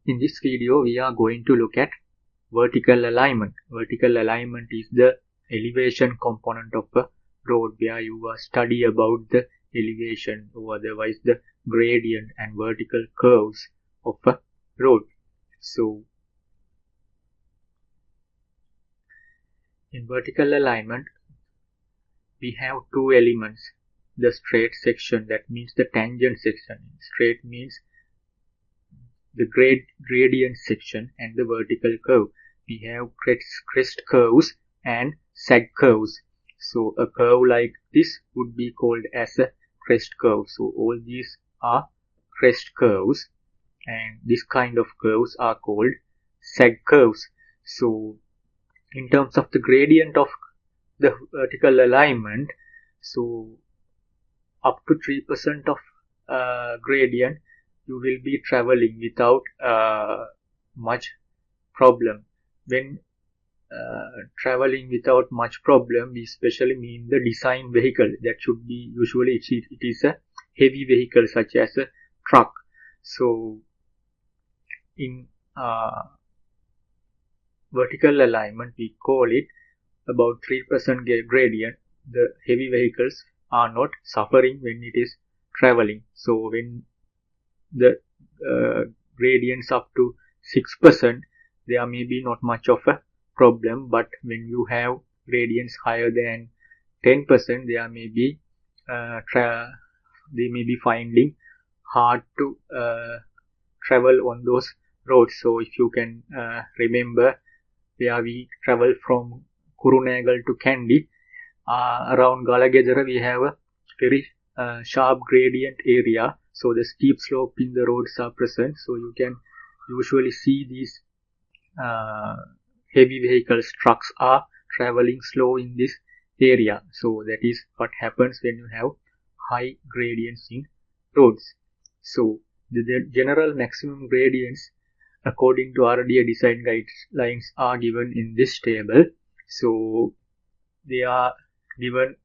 In this video, we are going to look at vertical alignment. Vertical alignment is the elevation component of a road, where you study about the elevation or otherwise the gradient and vertical curves of a road. So, in vertical alignment, we have two elements. The straight section, that means the tangent section. Straight means the gradient section, and the vertical curve. We have crest curves and sag curves. So a curve like this would be called as a crest curve. So all these are crest curves, and this kind of curves are called sag curves. So in terms of the gradient of the vertical alignment, so up to 3% of gradient you will be traveling without much problem. When traveling without much problem, we especially mean the design vehicle. That should be usually it is a heavy vehicle such as a truck. So in vertical alignment, we call it about 3% gradient. The heavy vehicles are not suffering when it is traveling. So when the gradients up to 6%, there may be not much of a problem, but when you have gradients higher than 10%, there may be they may be finding hard to travel on those roads. So if you can remember, where we travel from Kurunagal to Kandy, around Galagedara we have a very sharp gradient area. So the steep slope in the roads are present. So you can usually see these heavy vehicles, trucks are traveling slow in this area. So that is what happens when you have high gradients in roads. So the general maximum gradients according to RDA design guidelines are given in this table. So they are given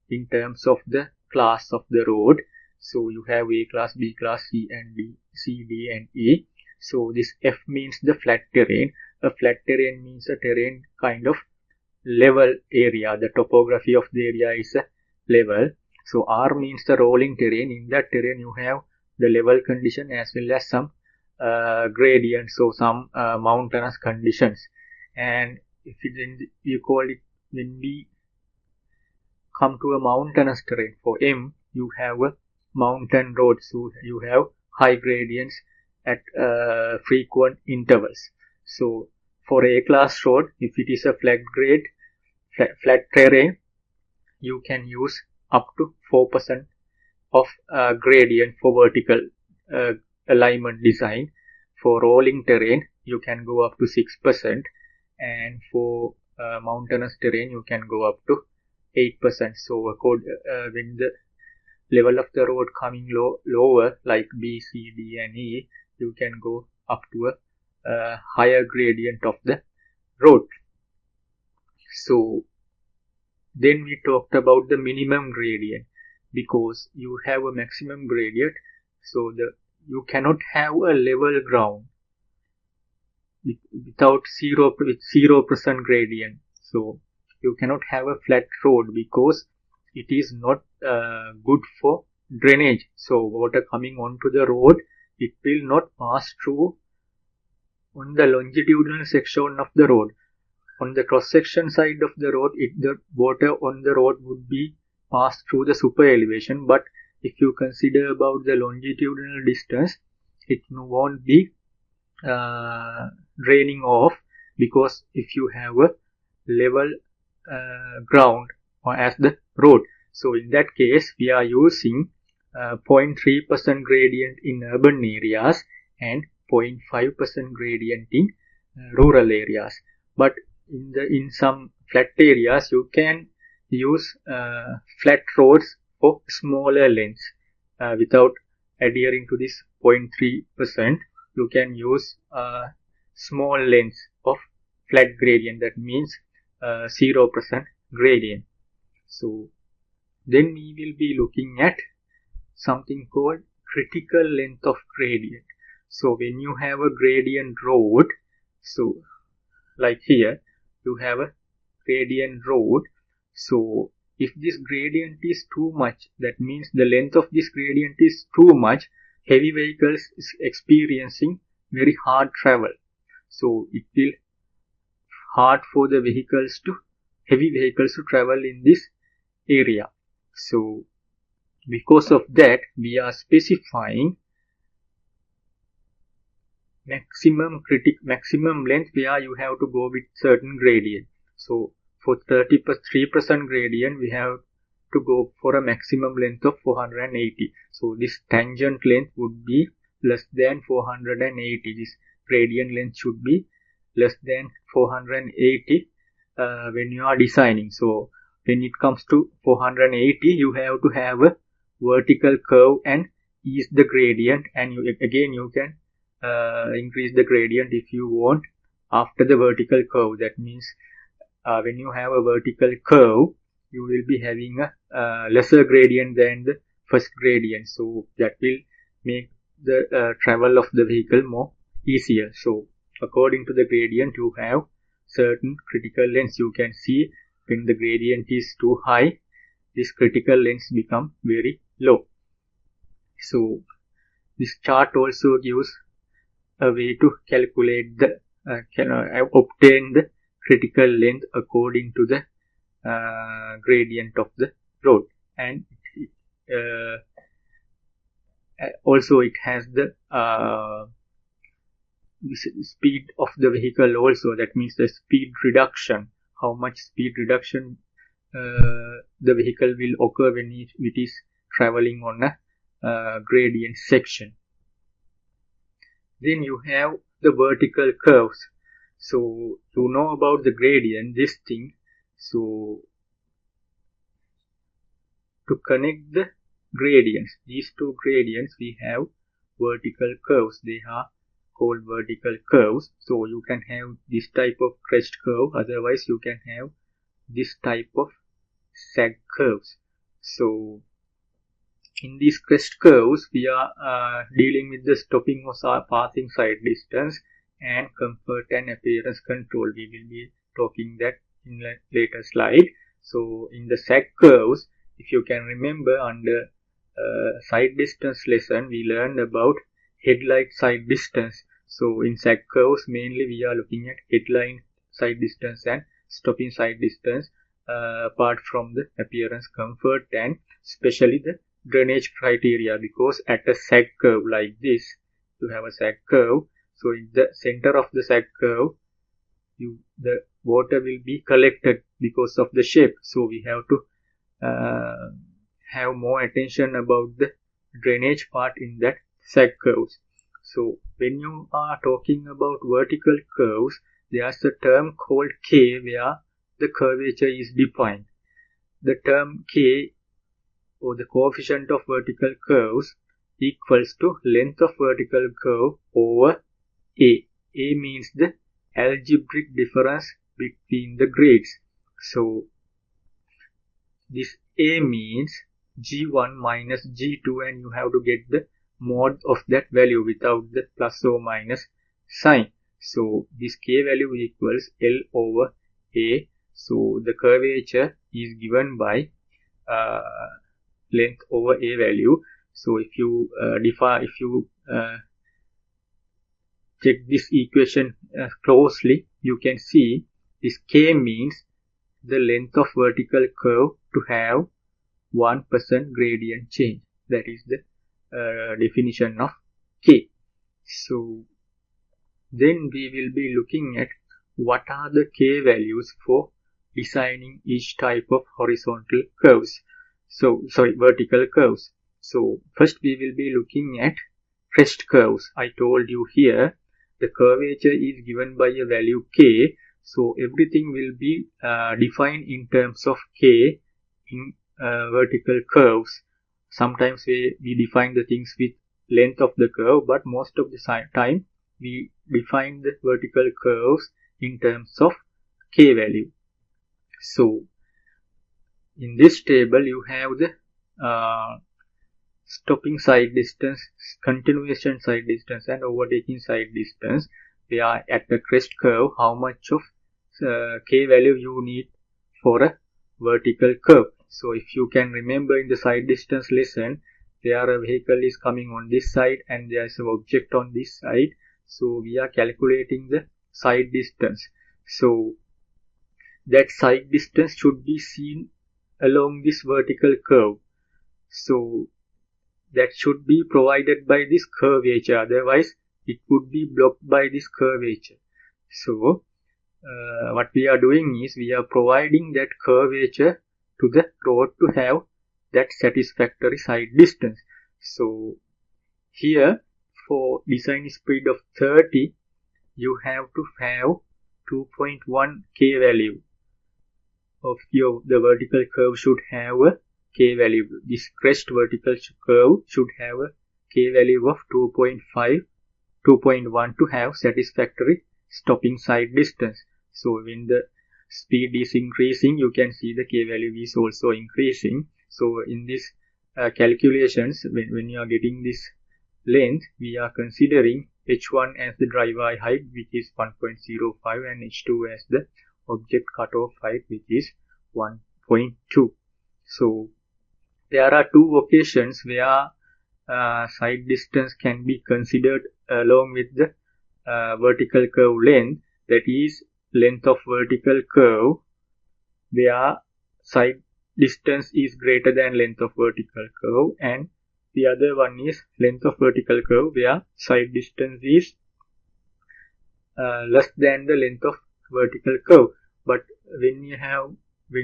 in terms of the class of the road. So you have A class, B class, C and D, C, D and E. So this F means the flat terrain. A flat terrain means a terrain kind of level area. The topography of the area is a level. So R means the rolling terrain. In that terrain you have the level condition as well as some gradients, so some mountainous conditions. And if you call it, when we come to a mountainous terrain, for M you have a mountain road, so you have high gradients at frequent intervals. So for A class road, if it is a flat terrain, you can use up to 4% of gradient for vertical alignment design. For rolling terrain, you can go up to 6%, and for mountainous terrain, you can go up to 8%. So when the level of the road coming lower, like B, C, D and E, you can go up to a higher gradient of the road. So then we talked about the minimum gradient, because you have a maximum gradient, so you cannot have a level ground without 0% gradient. So you cannot have a flat road because it is not good for drainage. So water coming onto the road, it will not pass through on the longitudinal section of the road. On the cross section side of the road, the water on the road would be passed through the super elevation, but if you consider about the longitudinal distance, it won't be draining off, because if you have a level ground as the road. So in that case, we are using 0.3% gradient in urban areas and 0.5% gradient in rural areas. But in some flat areas, you can use flat roads for smaller lengths without adhering to this 0.3%. You can use small lengths of flat gradient, that means 0% gradient. So then we will be looking at something called critical length of gradient. So when you have a gradient road, so like here you have a gradient road, so if this gradient is too much, that means the length of this gradient is too much, heavy vehicles is experiencing very hard travel. So it will hard for the heavy vehicles to travel in this area. So because of that, we are specifying maximum length where you have to go with certain gradient. So for 33% gradient, we have to go for a maximum length of 480. So this tangent length would be less than 480. This gradient length should be less than 480 when you are designing. So when it comes to 480, you have to have a vertical curve and ease the gradient, and you can increase the gradient if you want after the vertical curve. That means when you have a vertical curve, you will be having a lesser gradient than the first gradient, so that will make the travel of the vehicle more easier. So according to the gradient, you have certain critical lengths. You can see when the gradient is too high, this critical lengths become very low. So this chart also gives a way to calculate the obtain the critical length according to the gradient of the road, and also it has the speed of the vehicle also. That means the speed reduction, how much speed reduction the vehicle will occur when it is traveling on a gradient section. Then you have the vertical curves. So you know about the gradient, this thing. So to connect the gradients, these two gradients, we have vertical curves. They are called vertical curves. So you can have this type of crest curve, otherwise you can have this type of sag curves. So in these crest curves, we are dealing with the stopping or passing side distance and comfort and appearance control. We will be talking that in a later slide. So in the sag curves, if you can remember, under side distance lesson, we learned about headlight side distance. So in sag curves, mainly we are looking at headline side distance and stopping side distance, apart from the appearance, comfort, and especially the drainage criteria, because at a sag curve like this, you have a sag curve. So in the center of the sag curve, the water will be collected because of the shape. So we have to have more attention about the drainage part in that sag curves. So when you are talking about vertical curves, there's a term called K where the curvature is defined. The term K, or the coefficient of vertical curves, equals to length of vertical curve over A. A means the algebraic difference between the grades. So this A means G1 minus G2, and you have to get the mod of that value without the plus or minus sign. So this K value equals L over A. So the curvature is given by length over A value. So if you check this equation closely, you can see this K means the length of vertical curve to have 1% gradient change. That is the definition of K. So then we will be looking at what are the K values for designing each type of horizontal curves. Vertical curves. So first we will be looking at crest curves. I told you here the curvature is given by a value K. So everything will be defined in terms of K in vertical curves. Sometimes we define the things with length of the curve, but most of the time we define the vertical curves in terms of K value. So in this table you have the stopping side distance, continuation side distance, and overtaking side distance. We are at the crest curve, how much of k value you need for a vertical curve. So if you can remember in the side distance lesson, there a vehicle is coming on this side and there is an object on this side. So we are calculating the side distance. So that side distance should be seen along this vertical curve. So that should be provided by this curvature, otherwise it would be blocked by this curvature. So what we are doing is we are providing that curvature to the road to have that satisfactory side distance. So here for design speed of 30, you have to have 2.1 k value of the vertical curve should have a k value. This crest vertical curve should have a k value of 2.5, 2.1 to have satisfactory stopping side distance. So when the speed is increasing, you can see the k value is also increasing. So in this calculations, when you are getting this length, we are considering h1 as the driver height, which is 1.05, and h2 as the object cutoff height, which is 1.2. So there are two occasions where side distance can be considered along with the vertical curve length, that is length of vertical curve where side distance is greater than length of vertical curve, and the other one is length of vertical curve where side distance is less than the length of vertical curve. But when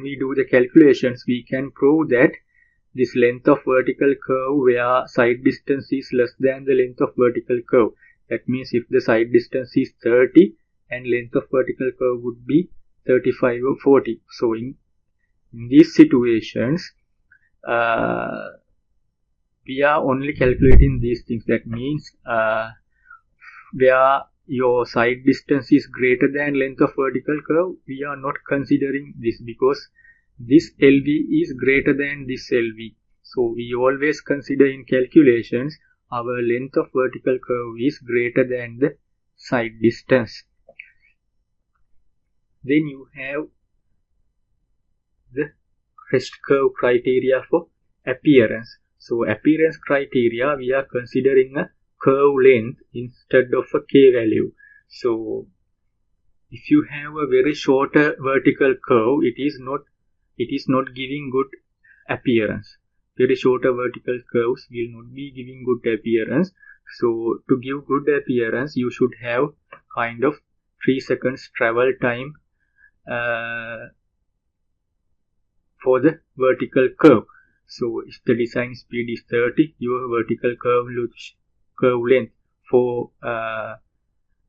we do the calculations, we can prove that this length of vertical curve where side distance is less than the length of vertical curve. That means if the side distance is 30 and length of vertical curve would be 35 or 40. So in these situations, we are only calculating these things. That means where your side distance is greater than length of vertical curve, we are not considering this because this LV is greater than this LV. So we always consider in calculations our length of vertical curve is greater than the side distance. Then you have the crest curve criteria for appearance. So appearance criteria, we are considering a curve length instead of a k value. So if you have a very shorter vertical curve, it is not giving good appearance. Very shorter vertical curves will not be giving good appearance. So to give good appearance, you should have kind of 3 seconds travel time for the vertical curve. So if the design speed is 30, your vertical curve length for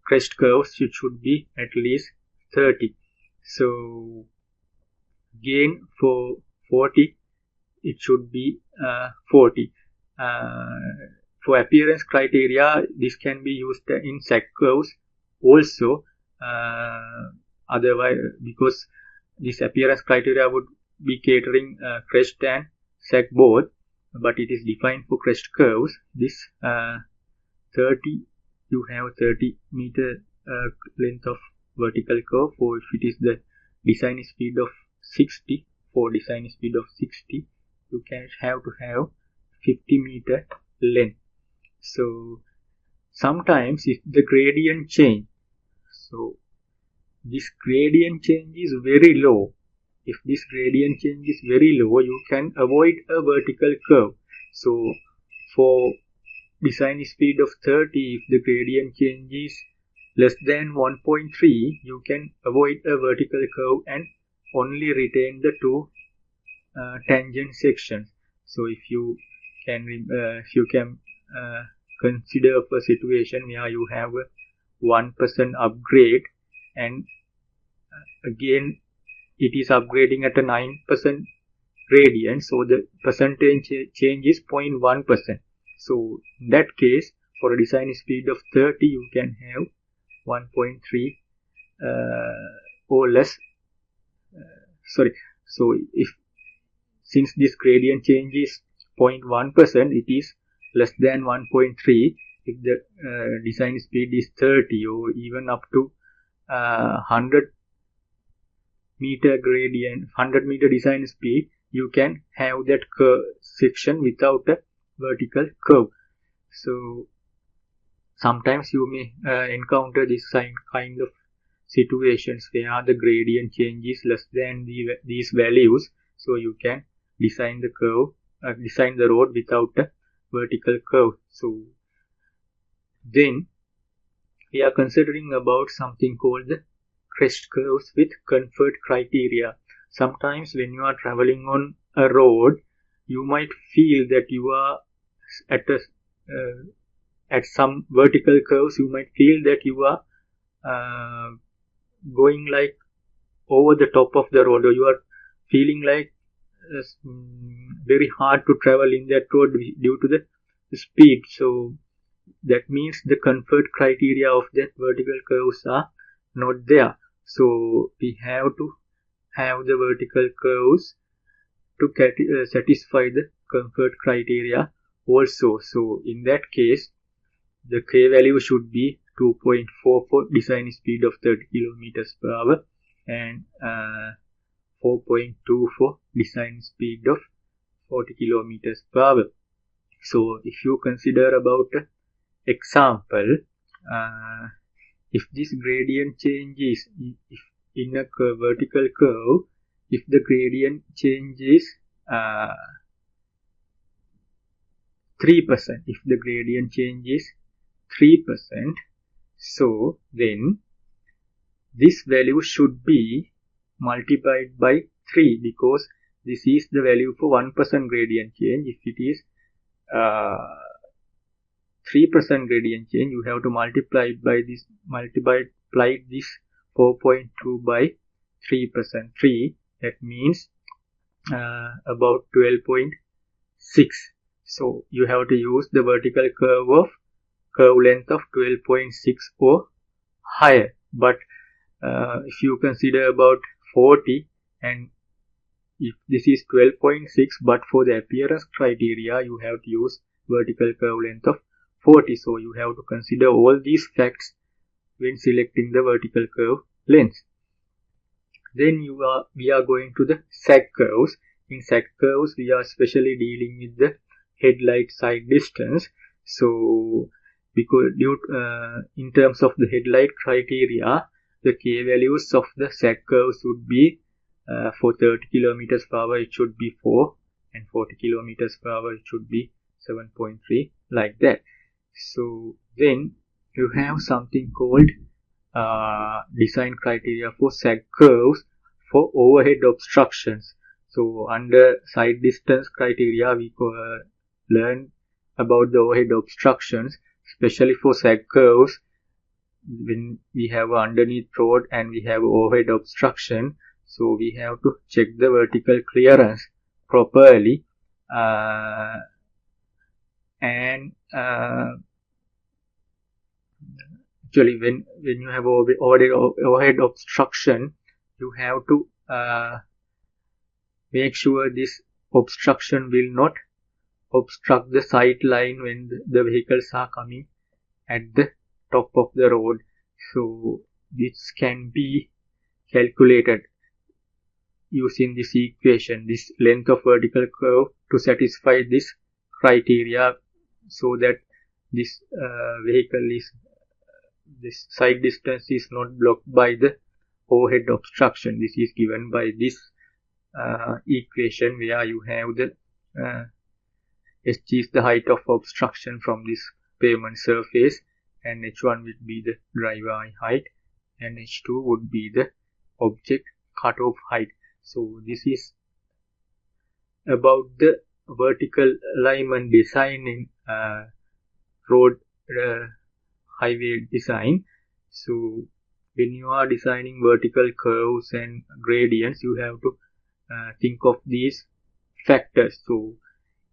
crest curves should be at least 30. So gain for 40, it should be 40. For appearance criteria, this can be used in sag curves also. Otherwise, because this appearance criteria would be catering crest and sag both, but it is defined for crest curves. This 30, you have 30 meter length of vertical curve. For if it is the design speed of 60, for design speed of 60, you can have to have 50 meter length. So sometimes if the gradient change, so this gradient change is very low. If this gradient change is very low, you can avoid a vertical curve. So for design speed of 30, if the gradient change is less than 1.3, you can avoid a vertical curve and only retain the two tangent sections. So if you can consider a situation where you have a 1% upgrade, and again it is upgrading at a 9% gradient, so the percentage change is 0.1%. So in that case, for a design speed of 30, you can have 1.3 or less. So if since this gradient change is 0.1%, it is less than 1.3. If the design speed is 30 or even up to 100 meter gradient, 100 meter design speed, you can have that curve section without a vertical curve. So sometimes you may encounter this kind of situations where the gradient change is less than these values, so you can design the curve, design the road without a vertical curve. So then we are considering about something called the crest curves with comfort criteria. Sometimes when you are traveling on a road, you might feel that you are at some vertical curves, you might feel that you are going like over the top of the road, or you are feeling like very hard to travel in that road due to the speed. So that means the comfort criteria of that vertical curves are not there. So we have to have the vertical curves to satisfy the comfort criteria also. So in that case, the K value should be 2.4 for design speed of 30 kilometers per hour and 4.2 for design speed of 40 kilometers per hour. So if you consider about example, if this gradient changes, if in a vertical curve, if the gradient changes 3%, if the gradient changes 3%, so then this value should be multiplied by 3, because this is the value for 1% gradient change. If it is 3% gradient change, you have to multiply this 4.2 by 3%. 3, that means about 12.6. So you have to use the vertical curve length of 12.6 or higher. But if you consider about 40, and if this is 12.6, but for the appearance criteria you have to use vertical curve length of 40. So you have to consider all these facts when selecting the vertical curve length. Then we are going to the sag curves. In sag curves, we are especially dealing with the headlight side distance. So because in terms of the headlight criteria, the K values of the sag curves would be for 30 kilometers per hour it should be 4, and 40 kilometers per hour it should be 7.3, like that. So then you have something called design criteria for sag curves for overhead obstructions. So under side distance criteria, we learn about the overhead obstructions, especially for sag curves. When we have underneath road and we have overhead obstruction, so we have to check the vertical clearance properly, and actually when you have overhead obstruction, you have to make sure this obstruction will not obstruct the sight line when the vehicles are coming at the top of the road. So this can be calculated using this equation, this length of vertical curve, to satisfy this criteria, so that this this side distance is not blocked by the overhead obstruction. This is given by this equation, where you have the H is the height of obstruction from this pavement surface, and H1 would be the driver eye height, and H2 would be the object cutoff height. So this is about the vertical alignment design in road highway design. So when you are designing vertical curves and gradients, you have to think of these factors. So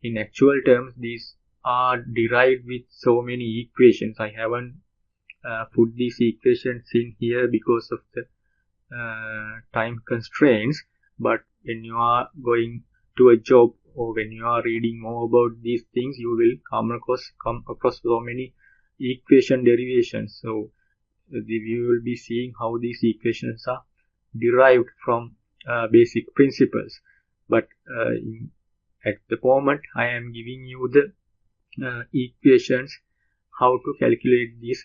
in actual terms, these are derived with so many equations. I haven't put these equations in here because of the time constraints, but when you are going to a job or when you are reading more about these things, you will come across so many equation derivations. So we will be seeing how these equations are derived from basic principles. But at the moment, I am giving you the equations, how to calculate these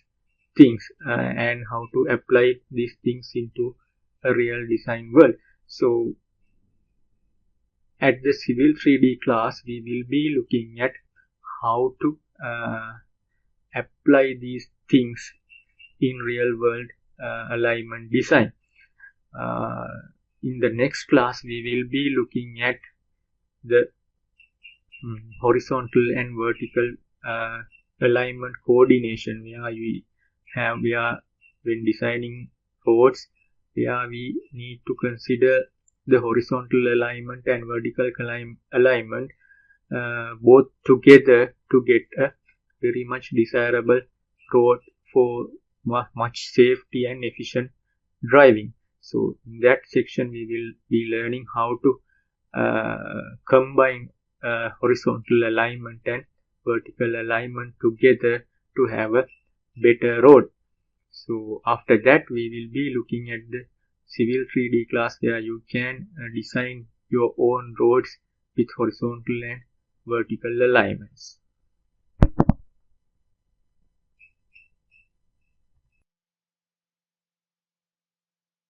things and how to apply these things into a real design world. So at the Civil 3D class, we will be looking at how to apply these things in real world alignment design. In the next class, we will be looking at the horizontal and vertical alignment coordination, where when designing roads, where we need to consider the horizontal alignment and vertical alignment both together to get a very much desirable road for much safety and efficient driving. So in that section we will be learning how to combine horizontal alignment and vertical alignment together to have a better road. So after that we will be looking at the Civil 3D class, where you can design your own roads with horizontal and vertical alignments.